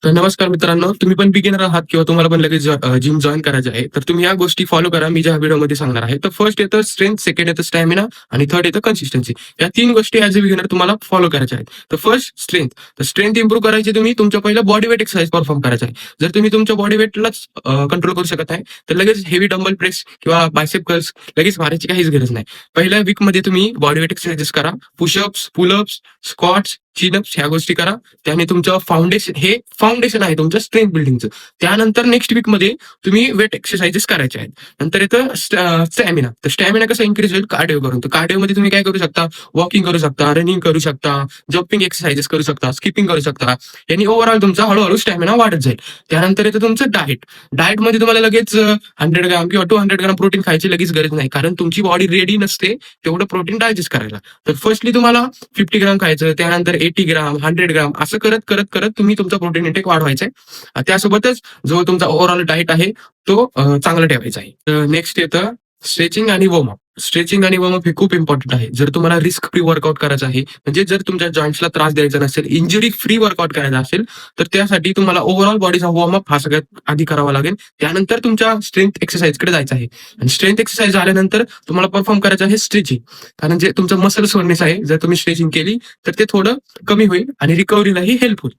तर नमस्कार मित्रांनो, तुम्ही पण बिगिनर आहात किंवा तुम्हाला पण लगेच जिम जॉइन करायचं आहे, तर तुम्ही या गोष्टी फॉलो करा. मी ज्या व्हिडिओमध्ये सांगणार आहे. तर फर्स्ट येतं स्ट्रेंथ, सेकंड येतं स्टॅमिना आणि थर्ड येतं कन्सिस्टन्सी. या 3 गोष्टी ॲज अ बिगिनर तुम्हाला फॉलो करायच्या आहेत. तर फर्स्ट स्ट्रेंथ. तर स्ट्रेंथ इम्प्रूव्ह करायची तुम्ही तुमच्या पहिलं बॉडी वेट एक्सरसाइज परफॉर्म करायचा आहे. जर तुम्ही तुमच्या बॉडी वेटलाच कंट्रोल करू शकत आहे, तर लगेच हेवी डंबल प्रेस किंवा बायसेप कर्ल्स लगेच मारायची काहीच गरज नाही. पहिल्या वीकमध्ये तुम्ही बॉडी वेट एक्सरसाइजेस करा. पुशअप्स, पुलअप्स, स्क्वॉट्स, चिनअप्स ह्या गोष्टी करा. त्याने तुमचं फाउंडेशन आहे तुमचं स्ट्रेंथ बिल्डिंगचं. त्यानंतर नेक्स्ट वीकमध्ये तुम्ही वेट एक्सरसाइजेस करायचे आहेत. नंतर येतं स्टॅमिना. तर स्टॅमिना कसं इन्क्रीज होईल कार्डिओ करून. तर कार्डिओमध्ये तुम्ही काय करू शकता, वॉकिंग करू शकता, रनिंग करू शकता, जम्पिंग एक्सरसाइजेस करू शकता, स्किपिंग करू शकता. यांनी ओव्हरऑल तुमचा हळूहळू स्टॅमिना वाढत जाईल. त्यानंतर येतं तुमचं डाएट. डाएटमध्ये तुम्हाला लगेच 100 ग्राम किंवा 200 ग्राम प्रोटीन खायची लगेच गरज नाही, कारण तुमची बॉडी रेडी नसते तेवढं प्रोटीन डायजेस्ट करायला. तर फर्स्टली तुम्हाला 50 ग्राम खायचं, त्यानंतर 80 ग्राम, 100 ग्राम असं करत करत करत तुम्ही तुमचा प्रोटीन इंटेक वाढवायचा आहे. त्यासोबतच जो तुमचा ओव्हरऑल डाएट आहे तो चांगला ठेवायचा आहे. नेक्स्ट येतं स्ट्रेचिंग आणि वॉर्मअप. स्ट्रेचिंग आणि वॉर्मअप हे खूप इम्पॉर्टंट आहे. जर तुम्हाला रिस्क फ्री वर्कआउट करायचं आहे, म्हणजे जर तुमच्या जॉईंट्सला त्रास द्यायचा नसेल, इंजुरी फ्री वर्कआउट करायचा असेल, तर त्यासाठी तुम्हाला ओव्हरऑल बॉडीचा वॉर्मअप हा सगळ्यात आधी करावा लागेल. त्यानंतर तुमच्या स्ट्रेंथ एक्सरसाइजकडे जायचं आहे. आणि स्ट्रेंथ एक्सरसाइज झाल्यानंतर तुम्हाला परफॉर्म करायचं आहे स्ट्रेचिंग. कारण जे तुमचं मसल सोडनेस आहे, जर तुम्ही स्ट्रेचिंग केली तर ते थोडं कमी होईल आणि रिकव्हरीलाही हेल्प होईल.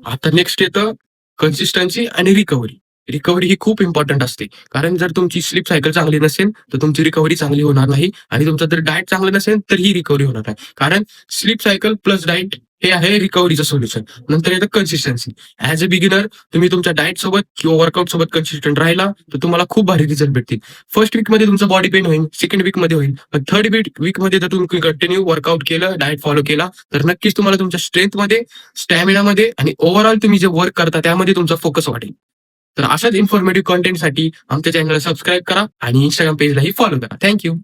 आता नेक्स्ट येतं कन्सिस्टन्सी आणि रिकव्हरी. रिकव्हरी ही खूप इम्पॉर्टंट असते. कारण जर तुमची स्लीप सायकल चांगली नसेल, तर तुमची रिकव्हरी चांगली होणार नाही आणि तुमचं जर डाएट चांगलं नसेल, तर ही रिकव्हरी होणार नाही. कारण स्लीप सायकल प्लस डाएट हे आहे रिकव्हरीचं सोल्युशन. नंतर येतं कन्सिस्टन्सी. ॲज अ बिगिनर तुम्ही तुमच्या डाएट सोबत किंवा वर्कआउट सोबत कन्सिस्टंट राहिला, तर तुम्हाला खूप भारी रिझल्ट भेटतील. फर्स्ट वीकमध्ये तुमचं बॉडी पेन होईल, सेकंड वीकमध्ये होईल, पण थर्ड वीकमध्ये जर तुम्ही कंटिन्यू वर्कआउट केलं, डाएट फॉलो केला, तर नक्कीच तुम्हाला तुमच्या स्ट्रेंथमध्ये, स्टॅमिनामध्ये आणि ओव्हरऑल तुम्ही जे वर्क करता त्यामध्ये तुमचा फोकस वाढेल. तर अशाच इन्फॉर्मेटिव्ह कंटेंटसाठी आमच्या चॅनलला सबस्क्राईब करा आणि Instagram पेजलाही फॉलो करा. Thank you.